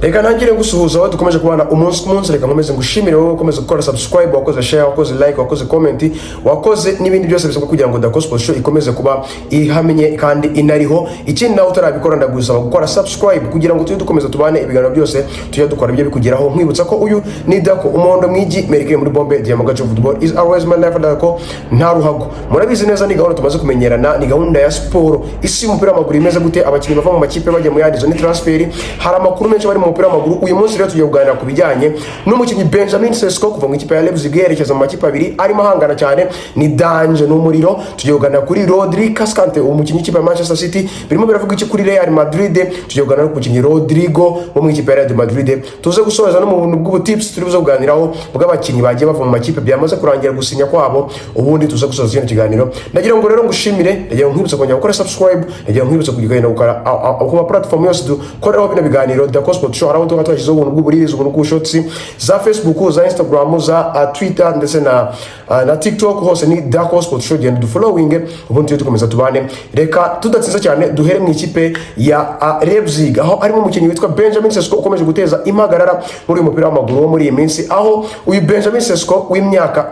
Reka ntangire gusuhuza aho dukomeje kubana umunsi ku munsi. Reka nkomeze ngushimire wowe ukomeze gukora subscribe, wakoze share, wakoze like, wakoze comment, wakoze n'ibindi byose bisabwa kugira ngo The Gospel Show ikomeze kuba ihamenye kandi inariho. Ikindi nawe utarabikora ndagusaba gukora subscribe kugira ngo tujye dukomeza tubane ibiganiro byose tujye dukora ibyo bikugeraho. Nkwibutsa ko uyu ni Dako Umuhondo Mwigi Merike muri Bombe Diamagacho Football is always my life. Dako nta ruhago. Murabizi neza ni gahunda tumaze kumenyerana, ni gahunda ya sport. Isi umupira w'amaguru imeze gute, abakinnyi bava mu makipe bajya mu yandi, zo ni transfer. Hari amakuru menshi bari mu mupira w'amaguru. Uyu munsi rero tugiye kuganira ku bijyanye n'umukinnyi Benjamin Sesko kuva mu ikipe ya Leipzig yerekeza mu makipe abiri arimo ahangana cyane, ni danger n'umuriro. Tugiye kuganira kuri Rodri Cascante, umukinnyi w'ikipe ya Manchester City. Birimo biravuga iki kuri Real Madrid. Tugiye kuganira ku mukinnyi Rodrigo wo mu ikipe ya Real Madrid. Tuze gusoza no mu buntu bw'ubutips turi buze kuganiraho bw'abakinnyi bagiye bava mu makipe byamaze kurangira gusinya kwabo, ubundi tuze gusoza kino kiganiro. Ndagira ngo rero ngushimire, ndagira ngo nkwibutsa kongera gukora subscribe, ndagira ngo nkwibutsa kugenda gukora ku platform yose dukoraho bino biganiro The Gospel Show. Tuba twashyizeho ubuntu bw'uburirizi, ubuntu bw'ubushotsi, za Facebook, za Instagram, za Twitter ndetse na TikTok, hose ni The Gospel Show. Genda dufollowing ubundi dukomeza tubane. Reka tudatsinze cyane duhere mu ikipe ya Leipzig, aho arimo umukinnyi witwa Benjamin Sesko ukomeje guteza impagarara muri uyu mupira w'amaguru wo muri iyi minsi, aho uyu Benjamin Sesko w'imyaka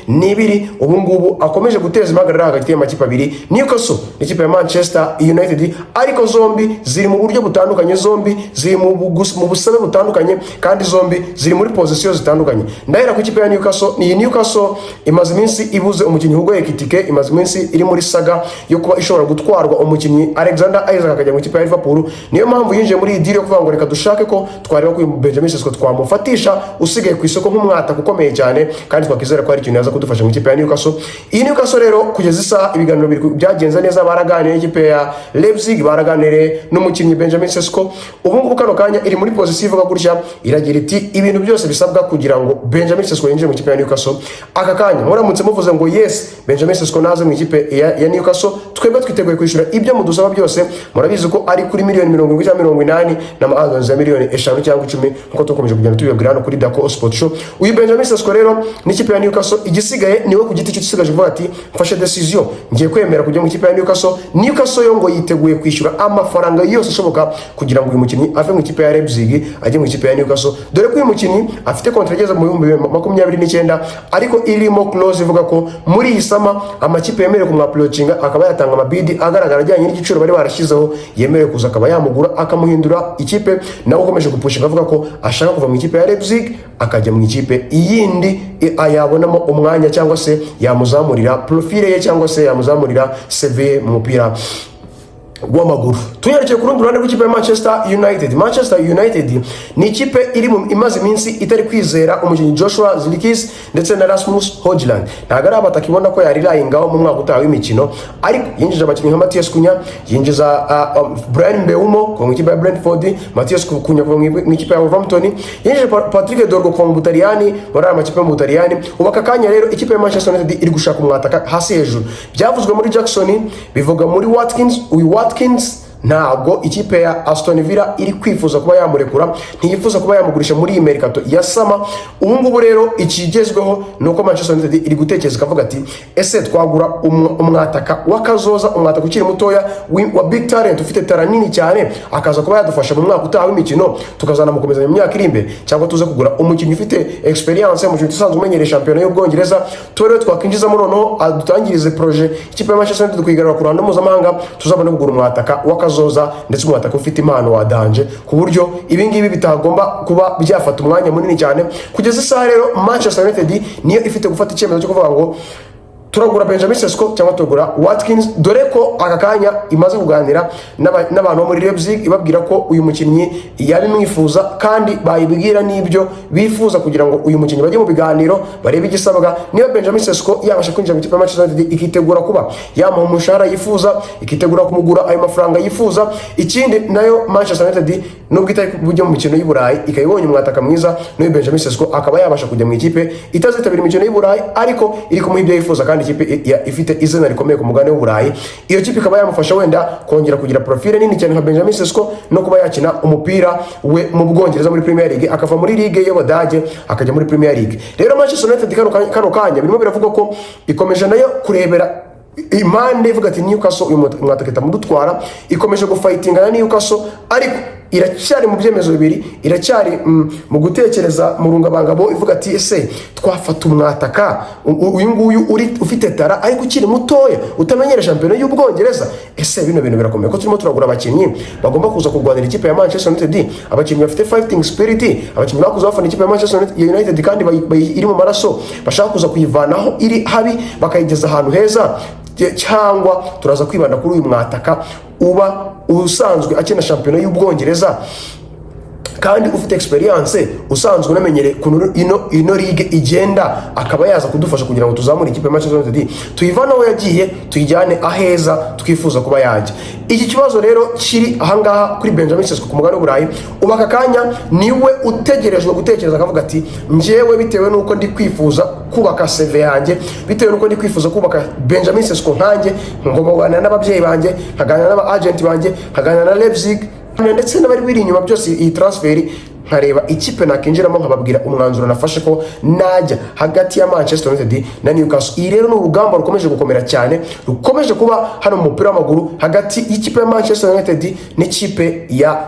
22 ubu ngubu akomeje guteza impagarara hagati y'amakipe abiri, Newcastle n'ikipe ya Manchester United, ariko zombi ziri mu buryo butandukanye, zombi ziri mu busabe butandukanye, kandi zombi ziri muri position zitandukanye. Ndahera ku ikipe ya Newcastle. Ni Newcastle imaze iminsi ibuze umukinnyi Hugo Ekitike, imaze iminsi iri muri saga yo kuba ishobora gutwarwa umukinnyi Alexander Isaac akajya mu ikipe ya Liverpool. Niyo mpamvu yinjiye muri iyi deal yo kuvuga ngo reka dushake ko twareba ko Benjamin Sesko twamufatisha usigaye ku isoko nk'umwata ukomeye cyane, kandi twakizera ko ari ikintu yaza kudufasha mu ikipe ya Newcastle. Iyi Newcastle rero kugeza isa ibiganiro biri byagenze neza, baraganiriye n'ikipe ya Leipzig, baraganiriye n'umukinnyi Benjamin Sesko. Ubu ngubu kano kanya iri muri position ivuga gutya, iragira iti ibintu byose bisabwa kugira ngo Benjamin Sesko yinjire mu ikipe ya Newcastle. Aka kanya muramutse muvuze ngo yes Benjamin Sesko naze mu ikipe ya Newcastle, twebwe twiteguye kwishyura ibyo mudusaba byose. Murabizi ko ari kuri miliyoni 70 cyangwa 80 n'amahanzo ya miliyoni 5 cyangwa 10 nkuko tukomeje kugenda tubibabwira hano kuri The Gospel Show. Uyu Benjamin Sesko rero n'ikipe ya Newcastle, igisigaye niwe ku giti cyo gisigaje vuga ati mfashe decision, ngiye kwemera kujya mu ikipe ya Newcastle. Newcastle yo ngo yiteguye kwishyura amafaranga yose ashoboka kugira ngo uyu mukinnyi ave mu ikipe ya Leipzig ajye mu ikipe ya Newcastle, dore ko uyu mukinnyi afite contract igeze mu 2029, ariko irimo clause ivuga ko muri iyi sama amakipe yemerewe kumwapproachinga akaba yatanga amabidi agaragara ajyanye n'igiciro bari barashyizeho, yemerewe kuza akaba yamugura akamuhindura ikipe. Nawe ukomeje gupushinga avuga ko ashaka kuva mu ikipe ya Leipzig akajya mu ikipe iyindi ayabonamo umwanya, cyangwa se yamuzamurira profile ye, cyangwa se yamuzamurira CV mu mupira w'amaguru. Tuyerekeye ku rundi ruhande rw'ikipe ya Manchester United. Manchester United ni ikipe iri imaze iminsi itari kwizera umukinnyi Joshua Zirkzee ndetse na Rasmus Hojlund. Ntabwo ari abatakibona ko yari layingaho mu mwaka utaha w'imikino, ariko yinjije abakinnyi nka Matthias Cunha, yinjiza Bryan Mbeumo ku ikipe ya Brentford, Matthias Cunha ku ikipe ya Wolverhampton, yinjije Patrick Dorgu ku Butaliyani, muri amakipe mu Butaliyani. Ubu aka kanya rero ikipe ya Manchester United iri gushaka umwataka hasi hejuru. Byavuzwe muri Jackson, bivuga muri Watkins. Uyu Watkins ntabwo ikipe ya Aston Villa iri kwifuza kuba yamurekura, ntiyifuza kuba yamugurisha muri iyi mercato ya sama. Ubu ngubu rero ikigezweho nuko Manchester United iri gutekereza ikavuga ati ese twagura umwataka w'akazoza, umwataka ukiri mutoya wa big talent, ufite tara nini cyane, akaza kuba yadufasha mu mwaka utaha w'imikino tukazana mukomeza mu myaka iri imbere, cyangwa tuze kugura umukinnyi ufite experience, umukinnyi usanzwe umenyereye shampiyona y'Ubwongereza, rero twakinjizamo noneho adutangirize projet ikipe ya Manchester United kwigarura ku ruhando mpuzamahanga, tuzabona kugura umwataka w'akazoza ndetse umwataka ufite impano wa danger, ku buryo ibingibi bitagomba kuba byafata umwanya munini cyane. Kugeza isaha rero Manchester United niyo ifite gufata icyemezo cyo kuvuga ngo turagura Benjamin Sesko cyangwa turagura Watkins, dore ko aka kanya imaze kuganira n'abantu bo muri Leipzig ibabwira ko uyu mukinnyi yabimwifuza, kandi bayibwira n'ibyo bifuza kugira ngo uyu mukinnyi bajye mu biganiro barebe igisabwa. Niba Benjamin Sesko yabasha kwinjira mu ikipe ya Manchester United, ikitegura kuba yamuha umushahara yifuza, ikitegura kumugura ayo mafaranga yifuza. Ikindi nayo Manchester United nubwo itari bujye mu mikino y'Uburayi, ikayibonye umwataka mwiza n'uyu Benjamin Sesko akaba yabasha kujya mu ikipe itazitabira imikino y'Uburayi, ariko iri kumuha ibyo yifuza, kandi ikipe ifite izina rikomeye ku mugabane w'Uburayi. Iyo kipe ikaba yamufasha wenda kongera kugira profile nini cyane nka Benjamin Sesko, no kuba yakina umupira we mu Bwongereza muri Premier League, akava muri Ligue y'Abadage akajya muri Premier League. Rero Manchester United kano kanya birimo biravuga ko ikomeje nayo kurebera impande ivuga ati Newcastle uyu mwataketa mudutwara, ikomeje gufightinga na Newcastle, ariko iracyari mu byemezo bibiri, iracyari mu gutekereza mu rungabangabo ivuga ati ese twafata umwataka uyu nguyu ufite tara ariko ukiri mutoya utamenyera shampiyona y'Ubwongereza, ese bino bintu birakomeye ko turimo turagura abakinnyi bagomba kuza kurwanira ikipe ya Manchester United, abakinnyi bafite fighting spirit, abakinnyi bakuza bafana ikipe ya Manchester United kandi iri mu maraso bashaka kuza kuyivanaho iri habi bakayigeza ahantu heza, cyangwa turaza kwibanda kuri uyu mwataka uba usanzwe akina shampiyona y'Ubwongereza kandi ufite experience, usanzwe unamenyere kuntu ino league igenda, akaba yaza kudufasha kugira ngo tuzamure ikipe ya Manchester United tuyivana aho yagiye tuyijyane aheza twifuza kuba yajya. Iki kibazo rero kiri ahangaha kuri Benjamin Sesko ku mugani w'Uburayi, ubaka kanya niwe utegerejwe gutekereza akavuga ati njyewe bitewe nuko ndi kwifuza kubaka CV yanjye, bitewe nuko ndi kwifuza kubaka Benjamin Sesko nkanjye, ngomba kuganira n'ababyeyi banjye, nkaganira n'aba agent banjye, nkaganira na Leipzig ndetse n'abari biri inyuma byose iyi transferi, nkareba ikipe nakinjiramo nkababwira umwanzuro nafashe ko najya hagati ya Manchester United na Newcastle. Iyi rero ni urugamba rukomeje gukomera cyane, rukomeje kuba hano mu mupira w'amaguru hagati y'ikipe ya Manchester United n'ikipe ya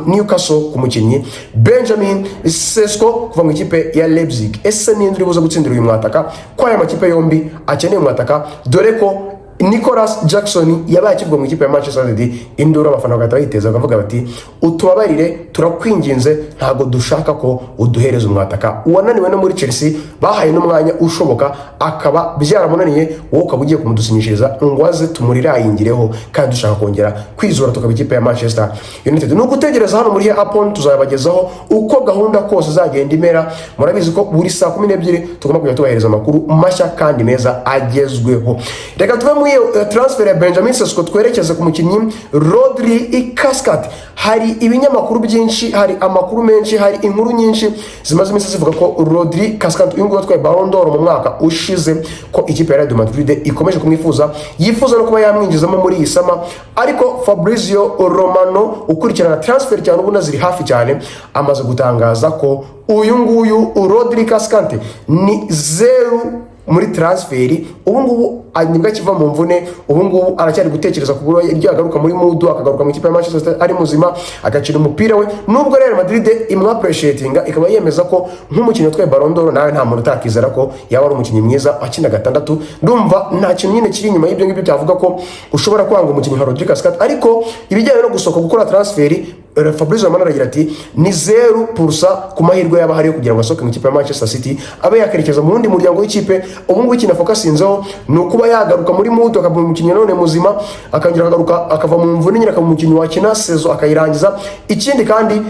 Newcastle ku mukinnyi Benjamin Sesko kuva mu ikipe ya Leipzig. Ese ni uri buza gutsindira uyu mwataka ko aya makipe yombi akeneye umwataka, dore ko Nicolas Jackson yabaye akivugwa mu ikipe ya Manchester United, indura abafana bagahita bayiteza bakavuga bati utubabarire turakwinginze, ntago dushaka ko uduhereza umwataka wananiwe no muri Chelsea bahaye n'umwanya ushoboka akaba byaramunaniye, wowe ukaba ugiye kumudusinyishiriza ngo aze tumurirayigireho kandi dushaka kongera kwizura tukaba ikipe ya Manchester United. Nuko utegereza hano muri Apple tuzabagezaho uko gahunda kose zagenda imera. Murabizi ko buri saa 12 tugomba kujya tubahereza amakuru mashya kandi meza agezweho. Reka tuve mu transfer ya Benjamin Sesko twerekeze ku mukinnyi Rodri Cascante. Hari ibinyamakuru byinshi, hari amakuru menshi, hari inkuru nyinshi zimaze iminsi zivuga ko Rodri Cascante uyu nguyu atwaye Ballon d'Or mu mwaka ushize ko ikipe ya Real Madrid ikomeje kumwifuza, yifuza no kuba yamwinjizamo muri iyi sama, ariko Fabrizio Romano ukurikirana transfer cyane ubu naziri hafi cyane amaze gutangaza ko uyu nguyu Rodri Cascante ni zero muri transferi. Ubu ngubu nibwo akiva mu mvune, ubu ngubu aracyari gutekereza ku buro yagaruka muri mudu, akagaruka mu ikipe ya Manchester United ari muzima agakina umupira we, nubwo Real Madrid imwappreciatinga ikaba yemeza ko nk'umukinnyi utwaye Ballon d'Or nawe nta muntu utakizera ko yaba ari umukinnyi mwiza akina gatandatu. Ndumva nta kintu nyine kiri inyuma y'ibyo ngibyo cyavuga ko ushobora kwanga umukinnyi nka Rodri Cascante, ariko ibijyanye no gusohoka gukora transferi Fabrizio Romano aragira ati ni 0% ku mahirwe yaba hariyo kugira ngo asohoke mu ikipe ya Manchester City abe yakerekeza mu wundi muryango w'ikipe. Ubu ngubu ikintu focusinzeho ni ukuba yagaruka muri mudu akaba umukinnyi none muzima, akangira akagaruka akava mu mvune nyine akaba umukinnyi wakina sezo akayirangiza. Ikindi kandi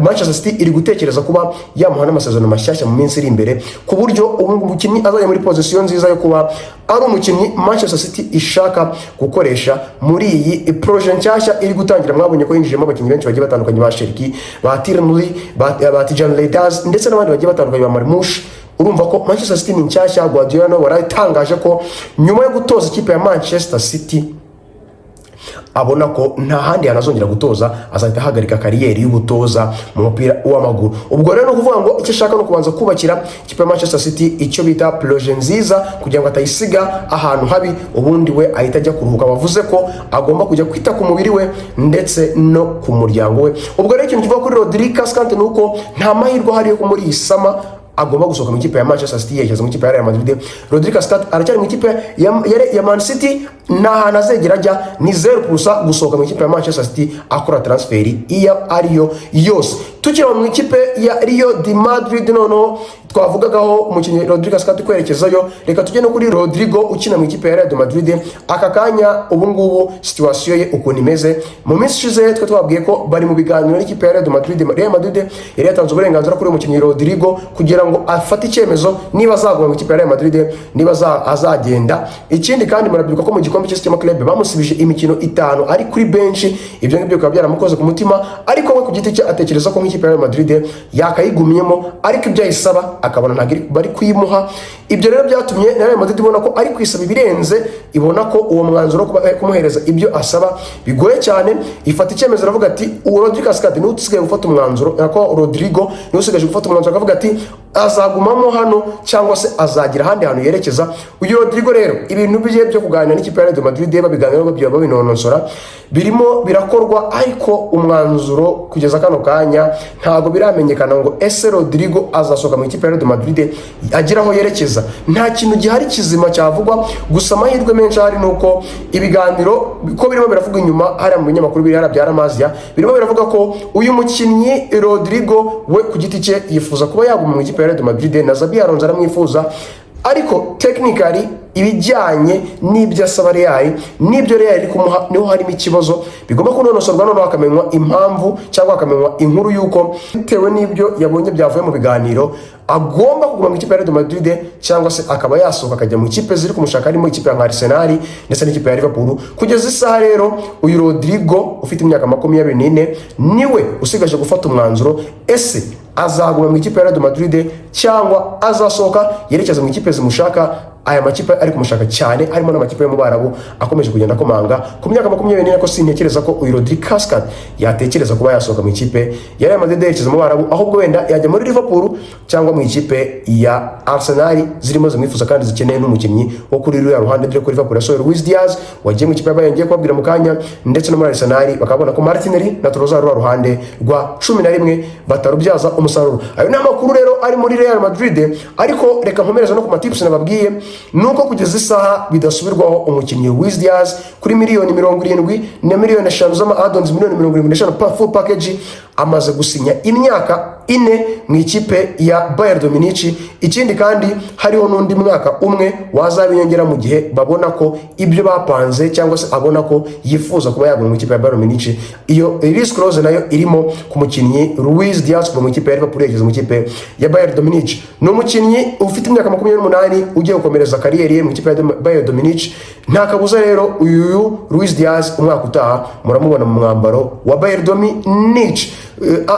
Manchester City iri gutekereza kuba yamuha n'amasezerano mashyashya mu minsi iri imbere, ku buryo umukinnyi azajya muri position nziza yo kuba ari umukinnyi Manchester City ishaka gukoresha muri iyi projet nshyashya iri gutangira. Mwabonye ko yinjijemo abakinnyi benshi bagiye batandukanye ba Cherki, ba Tierney, ba Tijan Leaders ndetse n'abandi bagiye batandukanye ba Marmoush. Urumva ko Manchester City ni nshyashya. Guardiola waratangaje ko nyuma yo gutoza ikipe ya Manchester City abona ko nta handi yanazongera gutoza, azahita ahagarika kariyeri y'ubutoza mu mupira w'amaguru. Ubwo rero no kuvuga ngo icyo ashaka no kubanza kubakira ikipe ya Manchester City icyo bita projet nziza kugira ngo atayisiga ahantu habi, ubundi we ahita ajya kuruhuka. Bavuze ko agomba kujya kwita ku mubiri we ndetse no ku muryango we. Ubwo rero ikintu kivuga kuri Rodri Cascante nuko nta mahirwe hari yo muri iyi sama agomba gusohoka mu ikipe ya Manchester City yerekeza mu ikipe ya Real Madrid. Rodri Cascante aracyari mu ikipe ya Man City, nta nazegera ajya ni 0% gusohoka mu ikipe ya Manchester City akora transferi iyo ariyo yose. Tukira mu ikipe ya Real de Madrid noneho twavugagaho umukinnyi Rodri Cascante kwerekezayo, reka tujye no kuri Rodrigo ukina mu ikipe ya Real de Madrid. Aka kanya ubu ngubu situation ye uko nimeze. Mu minsi ishize twe twabwiye ko bari mu biganiro n'ikipe ya Real de Madrid. Real Madrid yari yatanze uburenganzira kuri umukinnyi Rodrigo kugira ngo afate icyemezo niba azagwa mu ikipe ya Real Madrid, niba azagenda. Ikindi kandi murabyuka ko mu gikombe cy'Isi Club bamusibije imikino 5 ari kuri bench. Ibyo ngibyo bikaba byaramukoze ku mutima, ariko we ku giti cye atekereza ko ikipe ya Real Madrid yakayigumyemo, ariko ibyo ayisaba akabona ntabwo bari kuyimuha. Ibyo rero byatumye Real Madrid ibona ko ari kwisaba ibirenze, ibona ko uwo mwanzuro kumuhereza ibyo asaba bigoye cyane, ifata icyemezo aravuga ati Rodrigo Cascade niwe usigaye gufata umwanzuro, nako Rodrigo niwe usigaje gufata umwanzuro, akavuga ati azagumamo hano cyangwa se azagira ahandi hantu yerekeza. Uyu Rodrigo rero ibintu bye byo kuganira n'ikipe ya Real Madrid babiganira babinonosora birimo birakorwa, ariko umwanzuro kugeza kano kanya ntago biramenyekana ngo ese Rodrigo azasohoka mu ikipe ya Real Madrid agira aho yerekeza. Nta kintu gihari kizima cyavugwa, gusa amahirwe menshi hari nuko ibiganiro ko birimo biravuga inyuma hari mu binyamakuru biri harabyara Amazia, birimo biravuga ko uyu mukinnyi Rodrigo we ku giti cye yifuza kuba yaguma mu ikipe ya Real Madrid, na Xabi Alonso aramwifuza, ariko technically ibijyanye n'ibyo asaba Real n'ibyo Real iri kumuha niho harimo ikibazo, bigomba kunonosorwa noneho hakamenywa impamvu cyangwa hakamenywa inkuru y'uko bitewe n'ibyo yabonye byavuye mu biganiro agomba kuguma mu ikipe ya Real Madrid, cyangwa se akaba yasohoka akajya mu ikipe ziri kumushaka, harimo ikipe ya Arsenal ndetse n'ikipe ya Liverpool. Kugeza isaha rero uyu Rodrigo ufite imyaka 24 niwe usigaje gufata umwanzuro, ese azaguma mu ikipe ya Real Madrid cyangwa azasohoka yerekeza mu ikipe zimushaka. Aya makipe ari kumushaka cyane harimo n'amakipe yo mu Barabu akomeje kugenda komanga. Ku myaka 24 ko sintekereza ko uyu Rodrigo Cascade yatekereza kuba yasohoka mu ikipe ya Real Madrid yerekeza mu Barabu, ahubwo wenda yajya muri Liverpool cyangwa mu ikipe ya Arsenal zirimo zimwifuza kandi zikeneye n'umukinnyi wo kuri ruriya ruhande, dore ko Liverpool yasohoye Luis Diaz wagiye mu ikipe ya Bayern, ngiye kubabwira mu kanya, ndetse no muri Arsenal bakabona ko Martinelli na Trossard ruriya ruhande rwa 11 batarubyaza umusaruro. Ayo ni amakuru rero ari muri Real Madrid, ariko reka nkomereza no ku matips nababwiye nuko kugeza isaha bidasubirwaho umukinnyi Luis Diaz kuri miliyoni 70 na miliyoni 5 z'ama add-ons, miliyoni 75 full package, amaze gusinya imyaka 4 mu ikipe ya Bayern Munich. Ikindi kandi hariho n'undi mwaka umwe wazabiyongera mu gihe babona ko ibyo bapanze cyangwa se abona ko yifuza kuba yaguma mu ikipe ya Bayern Munich. Iyo release clause nayo irimo ku mukinnyi Luis Diaz kuva mu ikipe ya Liverpool yageze mu ikipe ya Bayern Munich. No mukinnyi ufite imyaka 28 ugiye gukomereza kariyeri ye mu ikipe ya Bayern Munich. Nta kabuza rero uyu Luis Diaz umwaka utaha muramubona mu mwambaro wa Bayern Munich.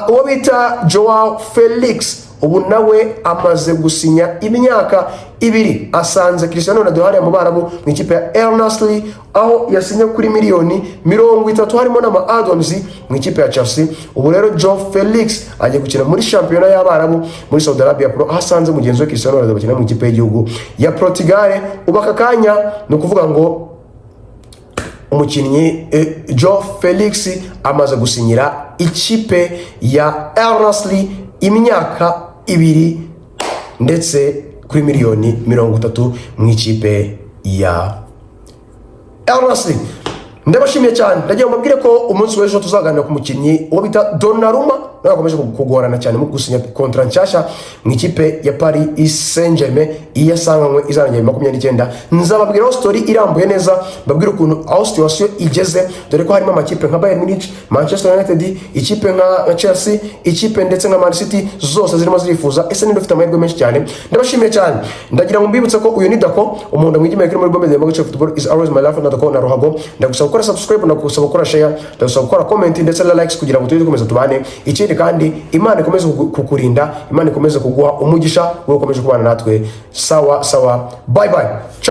Uwo bita Joao Felix ubu nawe amaze gusinya imyaka 2 asanze Cristiano Ronaldo hariya mu Barabu mu ikipe ya El Nassr, aho yasinye kuri miliyoni 30 harimo n'ama add-ons mu ikipe ya Chelsea. Ubu rero Joao Felix agiye gukina muri shampiyona y'Abarabu muri Saudi Arabia Pro, ahasanze mugenzi we Cristiano Ronaldo bakina mu ikipe y'igihugu ya Portugal. Ubaka kanya no kuvuga ngo umukinnyi Joao Felix amaze gusinyira ikipe ya El Nassr imyaka 2 ndetse kuri miliyoni 30 mu ikipe ya El Nassr. Ndabashimiye cyane, ndagiye mubwire ko umunsi w'ejo tuzaganira ku mukinnyi wo bita Donnarumma nakomeje kugorana cyane mu gusinya contract nshasha mu ikipe ya Paris Saint-Germain iyasanganywe izarangiye 29. Nzababwira story irambuye neza, babwira ukuntu aho situation igeze, dore ko harimo amakipe nka Bayern Munich, Manchester United, ikipe nka Chelsea, ikipe ndetse nka Man City zose zirimo zirifuza. Ese ni dufite amahirwe menshi cyane. Ndabashimiye cyane, ndagira ngo mbibutse ko uyu ni Dako, umuntu mwigime kuri muri Gomez Democratic Football is always my life, na Dako na Ruhago. Ndagusaba gukora subscribe, ndagusaba gukora share, ndagusaba gukora comment ndetse na likes kugira ngo tujye dukomeza tubane. Ikindi kandi Imana ikomeze kukurinda, Imana ikomeze kuguha umugisha wo gukomeza kubana natwe. Sawa sawa, bye bye.